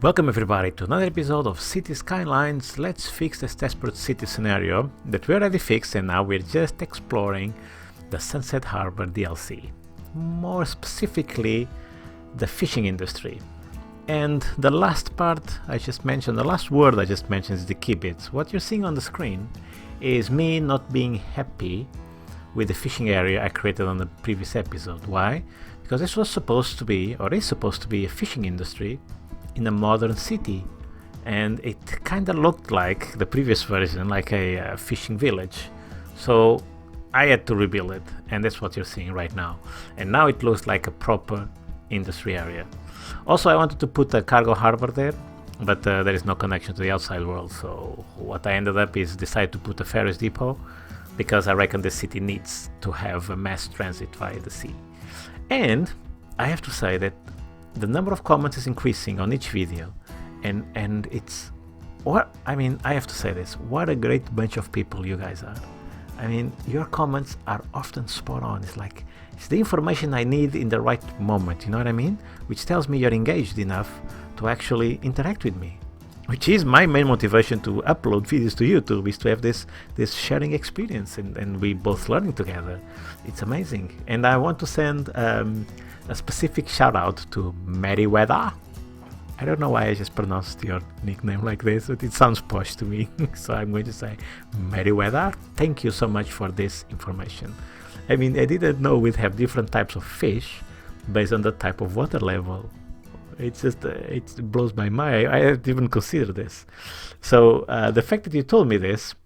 Welcome everybody to another episode of City Skylines. Let's fix this desperate city scenario that we already fixed, and now we're just exploring the Sunset Harbor DLC. More specifically, the fishing industry. And the last part I just mentioned, the last word I just mentioned is the key bits. What you're seeing on the screen is me not being happy with the fishing area I created on the previous episode. Why? Because this was supposed to be, or is supposed to be, a fishing industry in a modern city, and it kind of looked like the previous version, like a fishing village. So I had to rebuild it, and that's what you're seeing right now. And now it looks like a proper industry area. Also, I wanted to put a cargo harbor there, but there is no connection to the outside world. So what I ended up is decide to put a ferries depot, because I reckon the city needs to have a mass transit via the sea. And I have to say that the number of comments is increasing on each video, and it's what I have to say this: what a great bunch of people you guys are. I mean, your comments are often spot on. It's the information I need in the right moment, you know what I mean? Which tells me you're engaged enough to actually interact with me, which is my main motivation to upload videos to YouTube, is to have this sharing experience, and we both learning together. It's amazing. And I want to send a specific shout out to Meriwether. I don't know why I just pronounced your nickname like this, but it sounds posh to me. So I'm going to say Meriwether. Thank you so much for this information. I mean, I didn't know we'd have different types of fish based on the type of water level. It's just, it blows my mind. I hadn't even considered this. So the fact that you told me this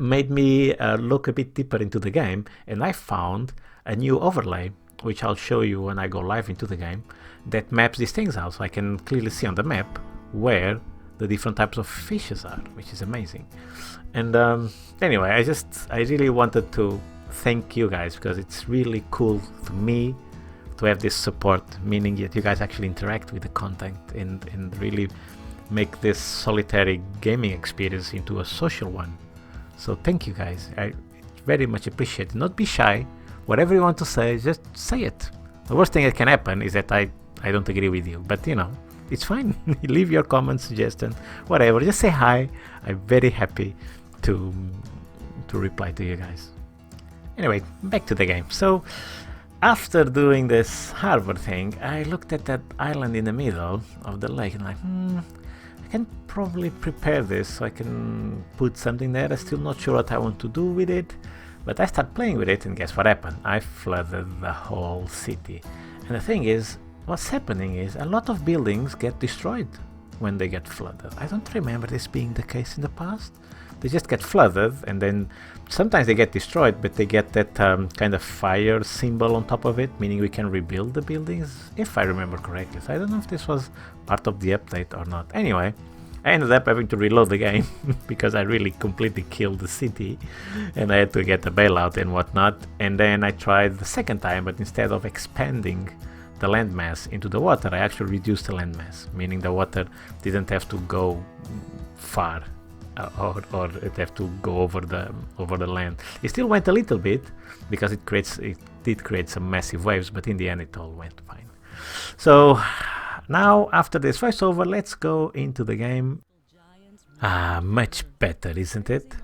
made me look a bit deeper into the game, and I found a new overlay, which I'll show you when I go live into the game, that maps these things out, so I can clearly see on the map where the different types of fishes are, which is amazing. And anyway, I really wanted to thank you guys, because it's really cool to me to have this support, meaning that you guys actually interact with the content and really make this solitary gaming experience into a social one. So thank you guys, I very much appreciate it. Not be shy. Whatever you want to say, just say it. The worst thing that can happen is that I don't agree with you, but you know, it's fine. Leave your comments, suggestions, whatever. Just say hi. I'm very happy to reply to you guys. Anyway, back to the game. So after doing this harbor thing, I looked at that island in the middle of the lake and I can probably prepare this so I can put something there. I'm still not sure what I want to do with it. But I started playing with it, and guess what happened? I flooded the whole city. And the thing is, what's happening is a lot of buildings get destroyed when they get flooded. I don't remember this being the case in the past. They just get flooded, and then sometimes they get destroyed, but they get that kind of fire symbol on top of it, meaning we can rebuild the buildings, if I remember correctly. So I don't know if this was part of the update or not. Anyway, I ended up having to reload the game because I really completely killed the city, and I had to get a bailout and whatnot. And then I tried the second time, but instead of expanding the landmass into the water, I actually reduced the landmass, meaning the water didn't have to go far, or it have to go over the land. It still went a little bit because it did create some massive waves, but in the end it all went fine. So now, after this voiceover, let's go into the game. Much better, isn't it?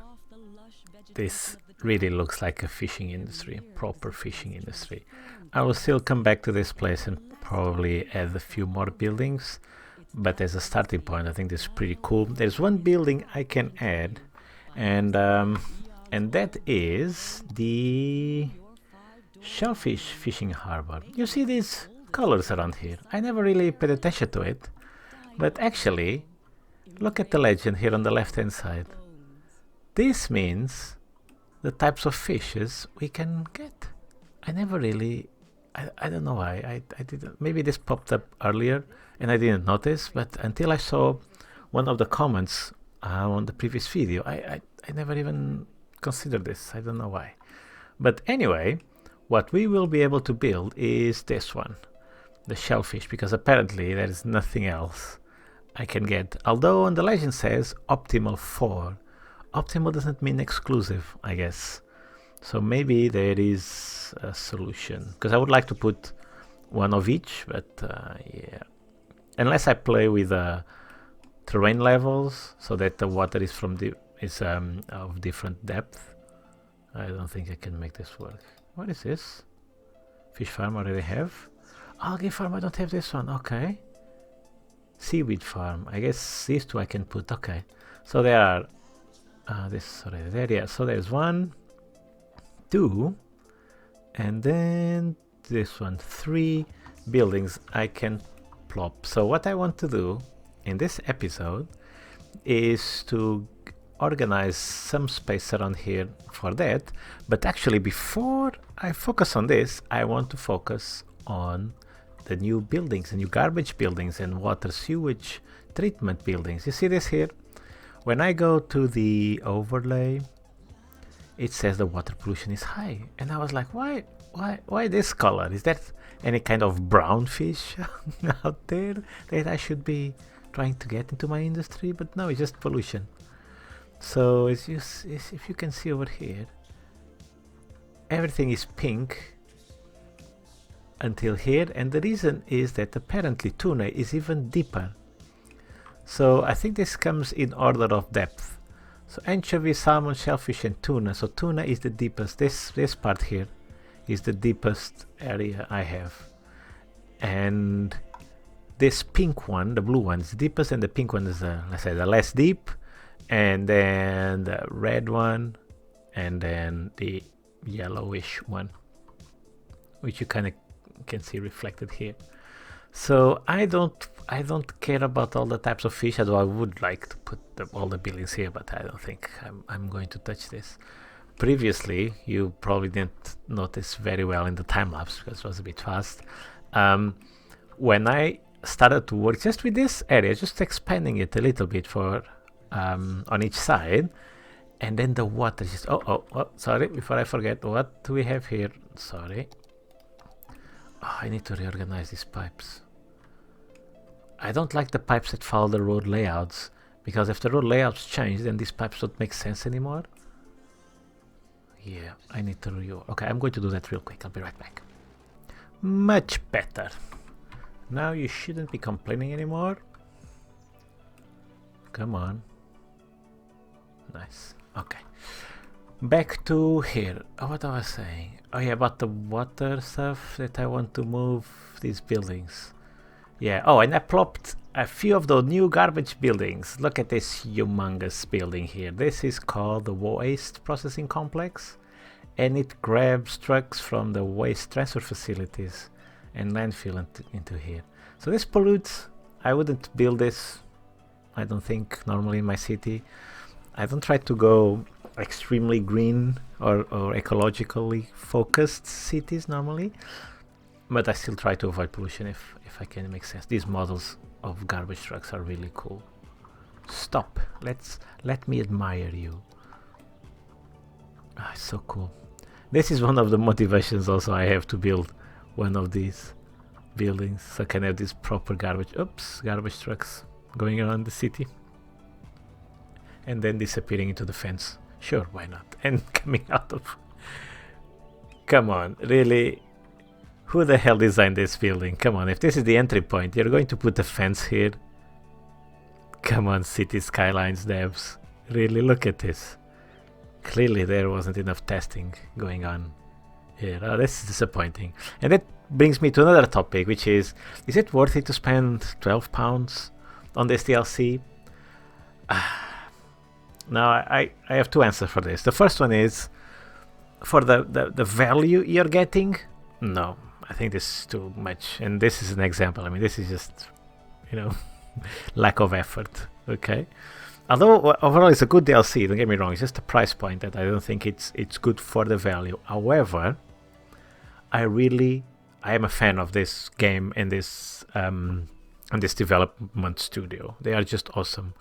This really looks like a fishing industry, proper fishing industry. I will still come back to this place and probably add a few more buildings, but as a starting point, I think this is pretty cool. There's one building I can add, and that is the shellfish fishing harbor. You see these colors around here. I never really paid attention to it, but actually look at the legend here on the left hand side. This means the types of fishes we can get. I never really, I don't know why, I didn't, maybe this popped up earlier and I didn't notice, but until I saw one of the comments on the previous video, I never even considered this. I don't know why. But anyway, what we will be able to build is this one, the shellfish, because apparently there is nothing else I can get. Although on the legend says optimal 4. Optimal doesn't mean exclusive, I guess. So maybe there is a solution, because I would like to put one of each, but yeah. unless I play with terrain levels so that the water is of different depth, I don't think I can make this work. What is this? Fish farm I already have. Algae farm, I don't have this one. Okay. Seaweed farm, I guess these two I can put. Okay, so there are this already there. Yeah, so there's 1, 2, and then this one, 3 buildings I can plop. So what I want to do in this episode is to organize some space around here for that, but actually before I focus on this, I want to focus on the new buildings, the new garbage buildings and water sewage treatment buildings. You see this here? When I go to the overlay, it says the water pollution is high, and I was like, why this color? Is that any kind of brown fish out there that I should be trying to get into my industry? But no, it's just pollution. So if you can see over here, everything is pink until here, and the reason is that apparently tuna is even deeper. So I think this comes in order of depth. So anchovy, salmon, shellfish and tuna. So tuna is the deepest. This part here is the deepest area I have, and this pink one, the blue one, is the deepest, and the pink one is let's say the less deep, and then the red one, and then the yellowish one, which you kind of can see reflected here. So I don't care about all the types of fish, although I would like to put all the buildings here, but I don't think I'm going to touch this. Previously, you probably didn't notice very well in the time lapse because it was a bit fast. When I started to work just with this area, just expanding it a little bit for on each side, and then the water just sorry, before I forget, what do we have here? Sorry. I need to reorganize these pipes. I don't like the pipes that follow the road layouts, because if the road layouts change, then these pipes don't make sense anymore. Yeah, I need to okay, I'm going to do that real quick. I'll be right back. Much better. Now you shouldn't be complaining anymore. Come on. Nice. Okay. Back to here. What I was saying. Oh yeah, about the water stuff that I want to move these buildings. Yeah. Oh, and I plopped a few of the new garbage buildings. Look at this humongous building here. This is called the Waste Processing Complex, and it grabs trucks from the waste transfer facilities and landfill into here. So this pollutes. I wouldn't build this, I don't think, normally in my city. I don't try to go extremely green or ecologically focused cities normally, but I still try to avoid pollution if I can make sense. These models of garbage trucks are really cool. Stop. Let me admire you. It's so cool. This is one of the motivations also I have to build one of these buildings, so I can have these proper garbage trucks going around the city and then disappearing into the fence. Sure, why not? And coming out of... Come on, really? Who the hell designed this building? Come on, if this is the entry point, you're going to put a fence here? Come on, City Skylines devs. Really, look at this. Clearly there wasn't enough testing going on here. Oh, this is disappointing. And that brings me to another topic, which is it worth it to spend £12 on this DLC? Now, I have two answers for this. The first one is, for the value you're getting, no, I think this is too much. And this is an example. I mean, this is just, lack of effort, okay? Although overall it's a good DLC, don't get me wrong, it's just a price point that I don't think it's good for the value. However, I am a fan of this game and this development studio. They are just awesome.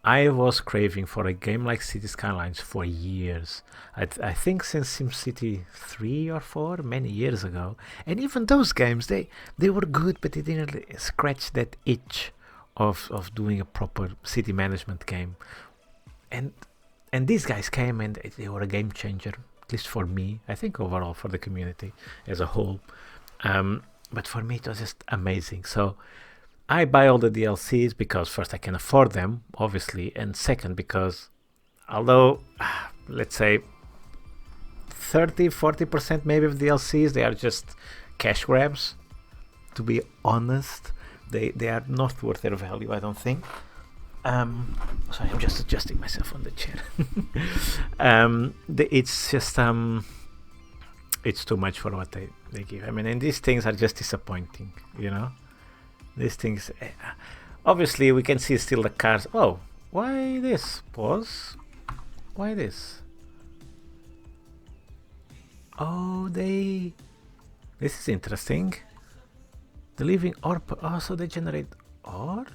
I was craving for a game like City Skylines for years. I think since SimCity 3 or 4, many years ago. And even those games, they were good, but they didn't really scratch that itch of doing a proper city management game. And these guys came and they were a game changer, at least for me. I think overall for the community as a whole. But for me, it was just amazing. So I buy all the DLCs because first I can afford them, obviously, and second because although, let's say 30-40% maybe of DLCs, they are just cash grabs, to be honest. They are not worth their value, I don't think. Sorry, I'm just adjusting myself on the chair. It's just it's too much for what they give. I mean, and these things are just disappointing, you know. These things, obviously, we can see still the cars. Oh, why this? Pause. Why this? Oh, this is interesting. The living ore. Oh, so they generate ore?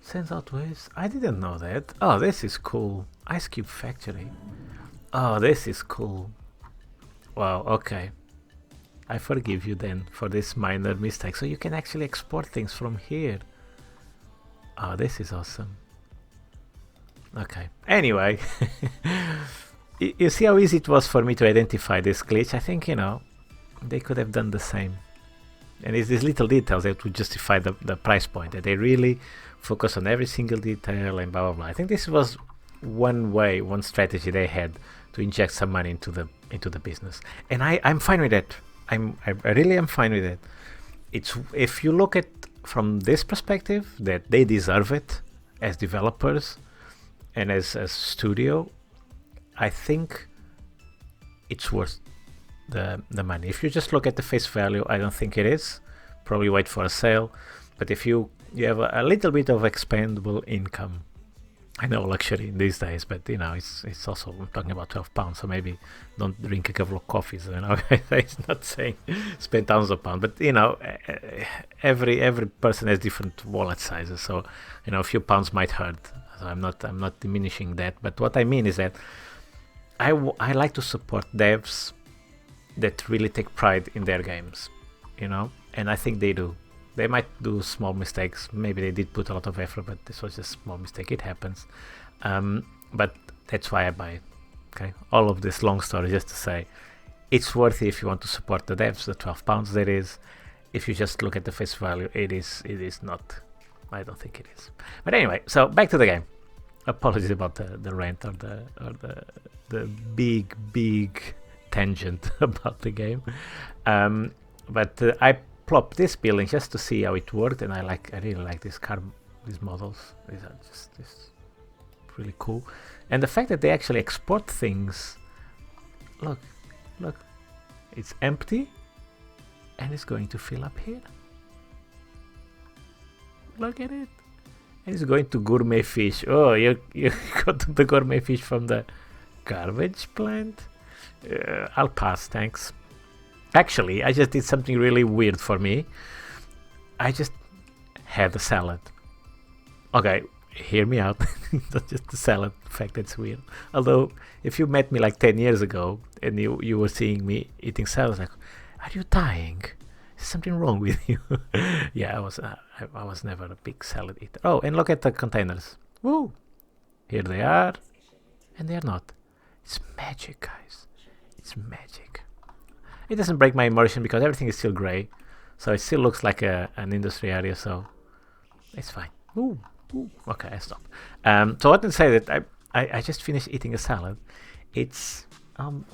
Sends out waves. I didn't know that. Oh, this is cool. Ice Cube Factory. Oh, this is cool. Wow, okay. I forgive you then for this minor mistake. So you can actually export things from here. Oh, this is awesome. Okay. Anyway, you see how easy it was for me to identify this glitch? I think, you know, they could have done the same. And it's these little details that would justify the price point, that they really focus on every single detail and blah, blah, blah. I think this was one strategy they had to inject some money into the business. And I'm fine with that. I really am fine with it. It's, if you look at from this perspective, that they deserve it as developers and as a studio, I think it's worth the money. If you just look at the face value, I don't think it is. Probably wait for a sale. But if you have a little bit of expendable income, I know luxury in these days, but you know, it's also, I'm talking about £12, so maybe don't drink a couple of coffees, you know. It's not saying spend thousands of pounds, but you know, every person has different wallet sizes, so you know, a few pounds might hurt. So I'm not diminishing that, but what I mean is that I like to support devs that really take pride in their games, you know, and I think they do. They might do small mistakes. Maybe they did put a lot of effort, but this was just a small mistake. It happens. But that's why I buy it. Okay. All of this long story just to say it's worth it if you want to support the devs. The £12 that is. If you just look at the face value, it is not. I don't think it is. But anyway, so back to the game. Apologies about the rant or the big tangent about the game. But I plop this building just to see how it worked, and I really like these models. These are just really cool, and the fact that they actually export things. Look, it's empty, and it's going to fill up here. Look at it, and it's going to gourmet fish. Oh, you got the gourmet fish from the garbage plant. I'll pass, thanks. Actually, I just did something really weird for me. I just had a salad. Okay, hear me out. Not just a salad. The fact that's weird. Although, if you met me like 10 years ago and you were seeing me eating salad, like, are you dying? Is something wrong with you? Yeah, I was never a big salad eater. Oh, and look at the containers. Woo! Here they are, and they are not. It's magic, guys. It's magic. It doesn't break my immersion because everything is still grey, so it still looks like an industry area, so it's fine. Ooh. Okay, I stop. So I didn't say that I just finished eating a salad. It's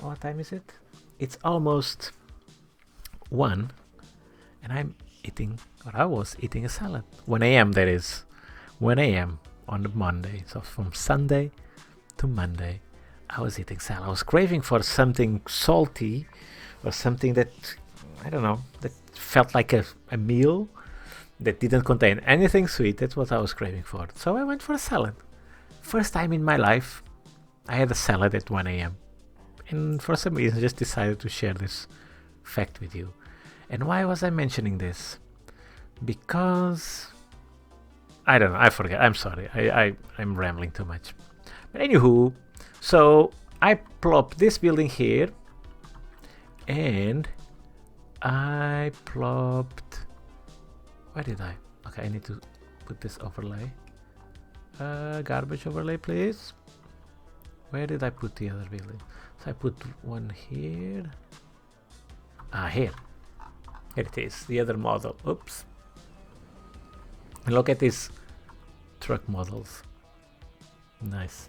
what time is it? It's almost 1, and I was eating a salad. 1 a.m. that is. 1 a.m. on the Monday. So from Sunday to Monday, I was eating salad. I was craving for something salty, or something that, I don't know, that felt like a meal that didn't contain anything sweet. That's what I was craving for. So I went for a salad. First time in my life, I had a salad at 1 a.m. And for some reason, I just decided to share this fact with you. And why was I mentioning this? Because, I don't know, I forget. I'm sorry. I'm rambling too much. But anywho, so I plopped this building here. And I plopped. Where did I? Okay, I need to put this overlay. Garbage overlay, please. Where did I put the other building? So I put one here. Here. Here it is, the other model. Oops. And look at these truck models. Nice.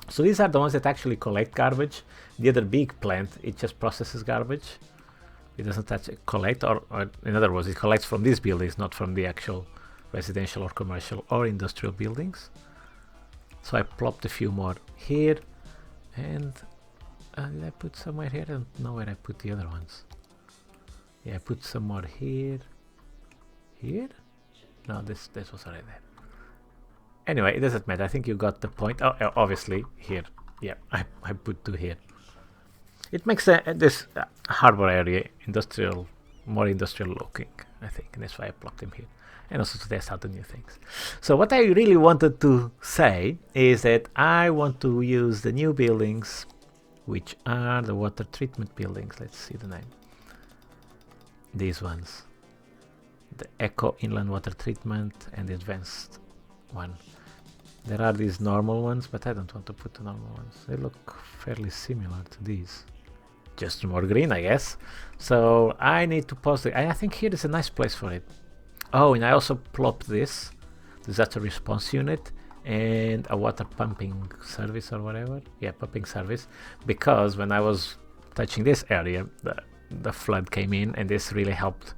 So these are the ones that actually collect garbage. The other big plant, it just processes garbage. It doesn't collect, or in other words, it collects from these buildings, not from the actual residential or commercial or industrial buildings. So I plopped a few more here, and did I put somewhere here? I don't know where I put the other ones. Yeah, I put some more here. Here? No, this was already there. Anyway, it doesn't matter. I think you got the point. Oh, obviously here. Yeah, I put 2 here. It makes this harbor area industrial, more industrial looking, I think, and that's why I plopped them here. And also to test out the new things. So what I really wanted to say is that I want to use the new buildings, which are the water treatment buildings. Let's see the name. These ones. The Eco Inland Water Treatment and the advanced one. There are these normal ones, but I don't want to put the normal ones. They look fairly similar to these. Just more green, I guess. So I need to pause it. I think here is a nice place for it. Oh, and I also plopped this disaster response unit and a water pumping service or whatever. Yeah, pumping service. Because when I was touching this area, the flood came in, and this really helped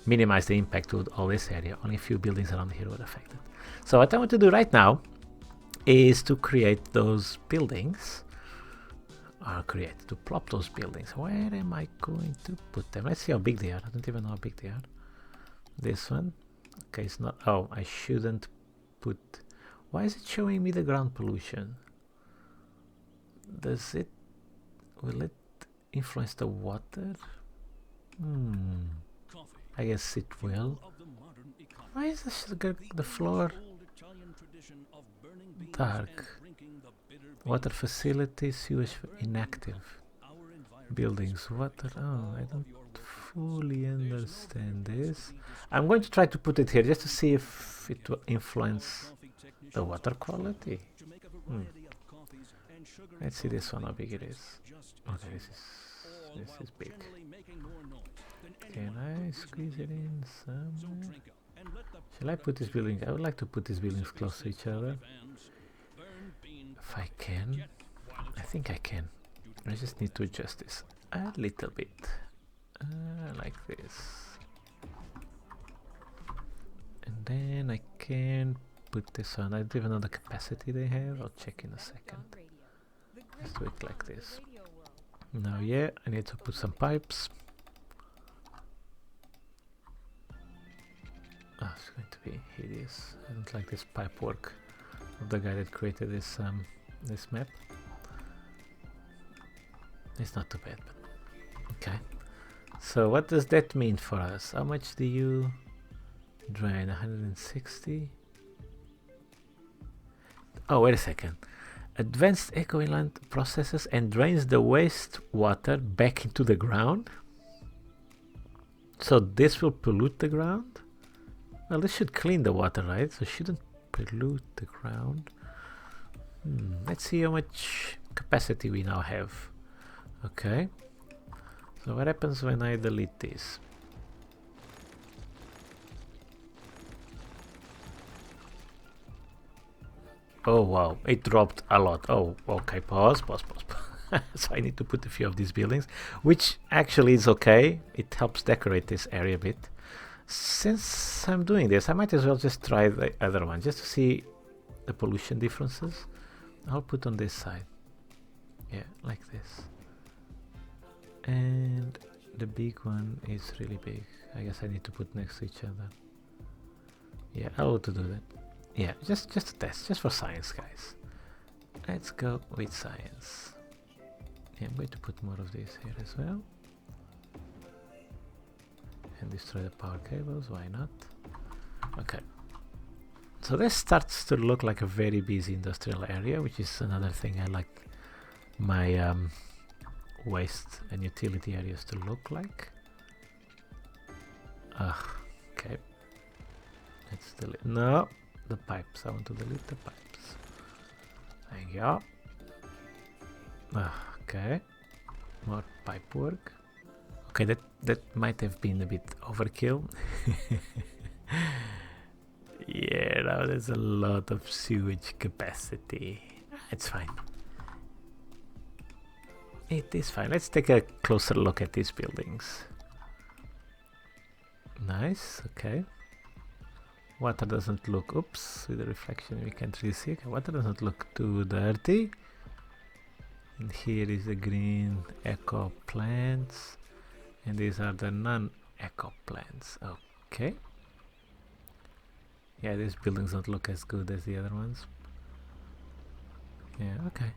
minimize the impact to all this area. Only a few buildings around here were affected. So what I want to do right now is to create those buildings, or to plop those buildings. Where am I going to put them? Let's see how big they are. I don't even know how big they are. This one. Okay, it's not. Oh, I shouldn't put. Why is it showing me the ground pollution? Will it influence the water? I guess it will. Why is the floor dark? Water facilities, sewage inactive. Buildings, water. Oh, I don't fully understand this. I'm going to try to put it here just to see if it will influence the water quality. Let's see this one, how big it is. Okay, this is big. Can I squeeze it in somewhere? Shall I put this building? I would like to put these buildings close to each other. If I can. I think I can. I just need to adjust this a little bit. Like this. And then I can put this on. I don't even know the capacity they have. I'll check in a second. Let's do it like this. Now, yeah, I need to put some pipes. Oh, it's going to be hideous. I don't like this pipe work of the guy that created this this map. It's not too bad, but okay. So what does that mean for us? How much do you drain? 160? Oh, wait a second. Advanced eco-inland processes and drains the wastewater back into the ground? So this will pollute the ground? Well, this should clean the water, right? So it shouldn't pollute the ground. Let's see how much capacity we now have. Okay. So what happens when I delete this? Oh wow, it dropped a lot. Oh, okay, pause. So I need to put a few of these buildings, which actually is okay. It helps decorate this area a bit. Since I'm doing this, I might as well just try the other one, just to see the pollution differences. I'll put on this side. Yeah, like this. And the big one is really big. I guess I need to put next to each other. Yeah, I will to do that. Yeah, just a test, just for science, guys. Let's go with science. Yeah, I'm going to put more of this here as well. And destroy the power cables, why not? Okay. So this starts to look like a very busy industrial area, which is another thing I like my waste and utility areas to look like. Okay. Let's delete. No, the pipes. I want to delete the pipes. Thank you. Okay. More pipe work. Okay, that might have been a bit overkill. Yeah, now there's a lot of sewage capacity. It's fine. It is fine. Let's take a closer look at these buildings. Nice, okay. Water doesn't look, oops, with the reflection we can't really see. Okay, water doesn't look too dirty. And here is the green eco plants. And these are the non-eco plants. Okay. Yeah, these buildings don't look as good as the other ones. Yeah, okay.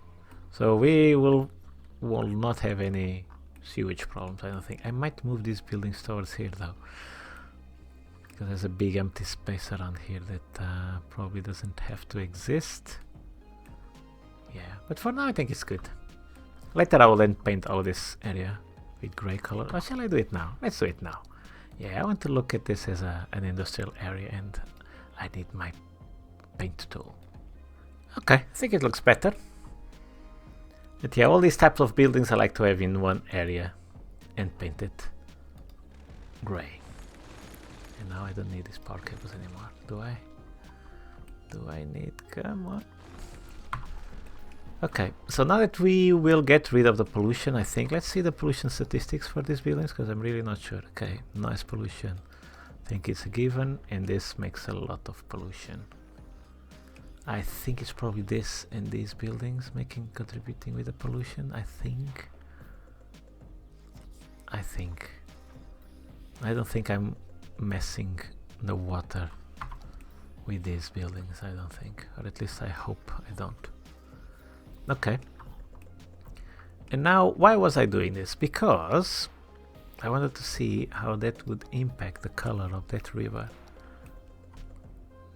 So we will not have any sewage problems, I don't think. I might move these buildings towards here though, because there's a big empty space around here that probably doesn't have to exist. Yeah, but for now I think it's good. Later I will then paint all this area with grey color. Or shall I do it now? Let's do it now. Yeah, I want to look at this as an industrial area, and I need my paint tool. Okay, I think it looks better. But yeah, all these types of buildings I like to have in one area and paint it grey. And now I don't need these power cables anymore, do I? Do I need? Come on. Okay, so now that we will get rid of the pollution, I think, let's see the pollution statistics for these buildings, because I'm really not sure. Okay, noise pollution, I think it's a given, and this makes a lot of pollution. I think it's probably this and these buildings contributing with the pollution, I think. I don't think I'm messing the water with these buildings, I don't think, or at least I hope I don't. Okay. And now, why was I doing this? Because I wanted to see how that would impact the color of that river.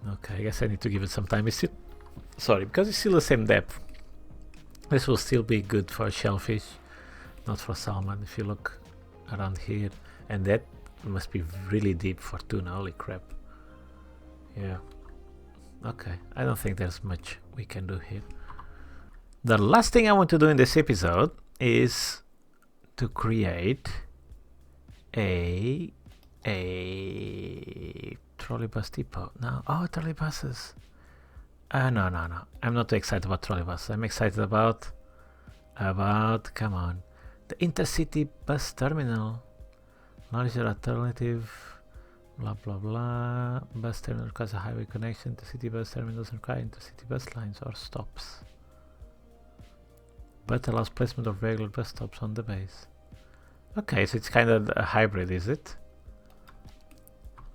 Okay, I guess I need to give it some time. It's still, sorry, because it's still the same depth. This will still be good for shellfish, not for salmon. If you look around here, and that must be really deep for tuna. Holy crap! Yeah. Okay, I don't think there's much we can do here. The last thing I want to do in this episode is to create a trolley bus depot. No, oh, trolley buses. No. I'm not too excited about trolley buses. I'm excited about, come on, the intercity bus terminal. Larger alternative, blah blah blah. Bus terminal requires a highway connection. The city bus terminals require intercity bus lines or stops, but allows placement of regular bus stops on the base. Okay, so it's kind of a hybrid, is it?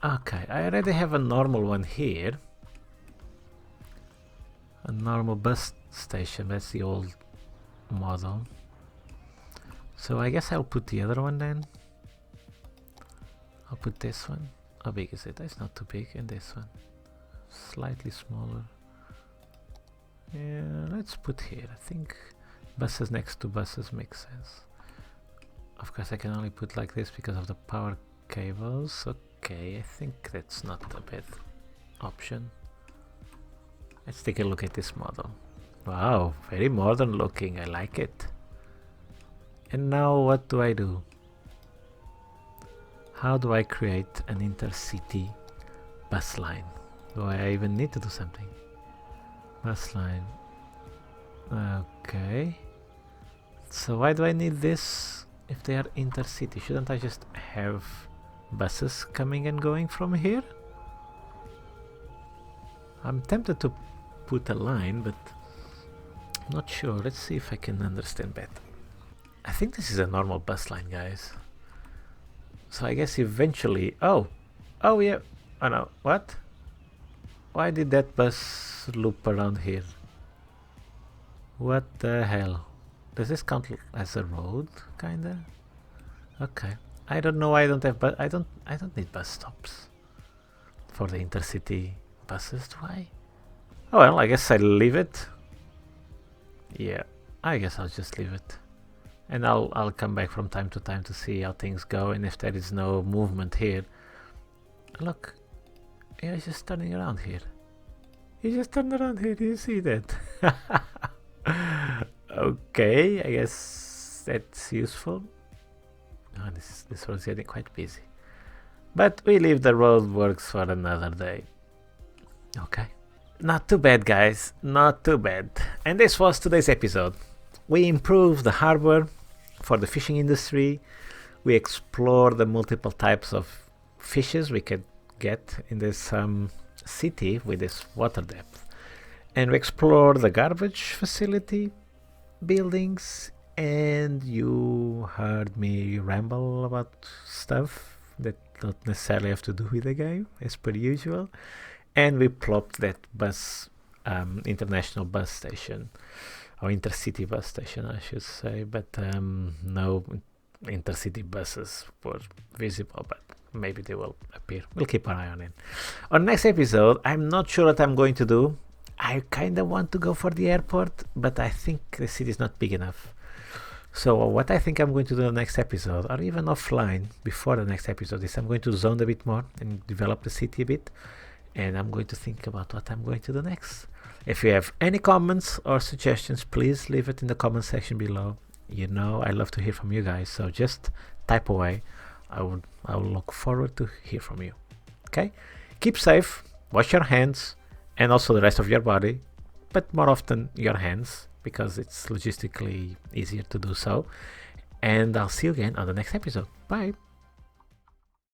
Okay, I already have a normal one here. A normal bus station, that's the old model. So I guess I'll put the other one then. I'll put this one. How big is it? It's not too big. And this one. Slightly smaller. Yeah, let's put here. I think buses next to buses makes sense. Of course I can only put like this because of the power cables. Okay, I think that's not a bad option. Let's take a look at this model. Wow, very modern looking. I like it. And now what do I do? How do I create an intercity bus line? Do I even need to do something? Bus line. Okay. So why do I need this if they are intercity? Shouldn't I just have buses coming and going from here? I'm tempted to put a line, but I'm not sure. Let's see if I can understand better. I think this is a normal bus line, guys. So I guess eventually... Oh yeah. Oh no, what? Why did that bus loop around here? What the hell? Does this count as a road, kinda? Okay. I don't know why I don't have I don't need bus stops for the intercity buses, do I? Oh well, I guess I'll leave it. Yeah, I guess I'll just leave it. And I'll come back from time to time to see how things go, and if there is no movement here. Look, yeah, he's just turning around here. He just turned around here, do you see that? Okay, I guess that's useful. Oh, this was getting quite busy. But we leave the roadworks for another day. Okay. Not too bad, guys. Not too bad. And this was today's episode. We improved the harbor for the fishing industry. We explored the multiple types of fishes we could get in this city with this water depth. And we explored the garbage facility, buildings, and you heard me ramble about stuff that don't necessarily have to do with the game, as per usual. And we plopped that international bus station, or intercity bus station, I should say, but no intercity buses were visible, but maybe they will appear. We'll keep an eye on it. On next episode, I'm not sure what I'm going to do. I kind of want to go for the airport, but I think the city is not big enough. So what I think I'm going to do in the next episode, or even offline before the next episode, is I'm going to zone a bit more and develop the city a bit, and I'm going to think about what I'm going to do next. If you have any comments or suggestions, please leave it in the comment section below. You know I love to hear from you guys, so just type away. I will look forward to hear from you. Okay? Keep safe, wash your hands, and also the rest of your body, but more often your hands, because it's logistically easier to do so. And I'll see you again on the next episode. Bye!